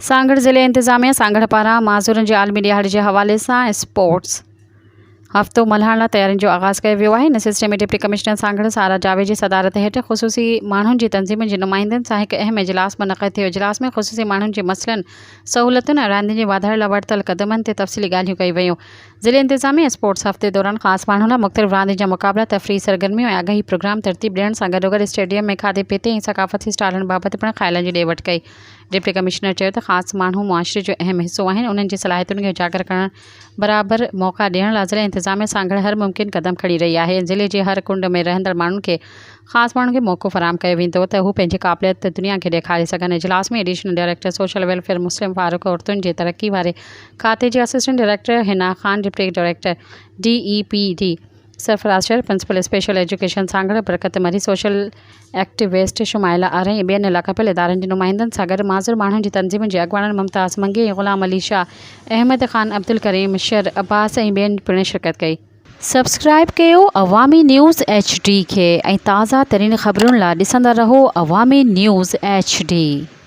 सांगड़ ज़िले इंतज़ामिया सांगड़ पारां माज़ूरनि जे आलमी ॾियार जे हवाले सां स्पोर्ट्स हफ़्तो मल्हाइण लाइ तयारियुनि जो आगाज़ कयो वियो आहे। इन सिलसिले में डिप्टी कमिश्नर सांगड़ सारा जावेद जी सदारत हेठि ख़ुसूसी माण्हुनि जी तंज़ीमुनि जे नुमाइंदनि सां हिकु अहम इजलास मुनक़िद थियो। इजलास में ख़ुसूसी माण्हुनि जे मसइलनि, सहूलियतुनि ऐं रांदियुनि जे वाधारे लाइ वरितल क़दमनि ते तफ़सीली ॻाल्हियूं कयूं वयूं। ज़िले इंतज़ामिया स्पोर्ट्स हफ़्ते दौरान ख़ासि माण्हुनि लाइ मुख़्तलिफ़ रांदियुनि जा मुक़ाबला, तफ़रीही सरगर्मियूं ऐं आगाही प्रोग्राम तरतीब ॾियण सां गॾोगॾु स्टेडियम में खाधे पीते ऐं सक़ाफ़ती स्टालनि बाबति पिणु ख़्यालनि जी ॾे वठि कई। डिप्टी कमिश्नर चयो त ख़ासि माण्हू मुआशिरे जो अहम हिसो आहिनि। उन्हनि जी सलाहियतुनि खे उजागर करण बराबरि मौक़ा ॾियण लाइ ज़िले इंतज़ामिया सांगड़ हर मुमकिन क़दम खणी रही आहे। ज़िले जे हर कुंड में रहंदड़ माण्हुनि खे ख़ासि माण्हुनि खे मौक़ो फ़राहम कयो वेंदो त हू पंहिंजी क़ाबिलियत दुनिया खे ॾेखारे सघनि। इजलास में additional director social welfare Muslim Farooq, औरतुनि जे तरक़ी वारे खाते जे assistant director Hina Khan, deputy director DEPD Sarfaraz Shar, principal special education Sanghar Barkat Mari, social activist Shumaila आरई ऐं ॿियनि लाक़ापियल इदारनि जे नुमाइंदनि सां गॾु माज़ूर माण्हुनि जी तंज़ीमुनि जे अॻुवाणनि मुमताज़ मंगी, ग़ुलाम अली शाह, अहमद ख़ान, अब्दुल करीम, शर अब्बास ऐं ॿियनि पिणु शिरकत कई। सब्सक्राइब कयो अवामी न्यूज़ HD खे ऐं ताज़ा तरीन ख़बरुनि लाइ ॾिसंदा रहो अवामी न्यूज़ HD।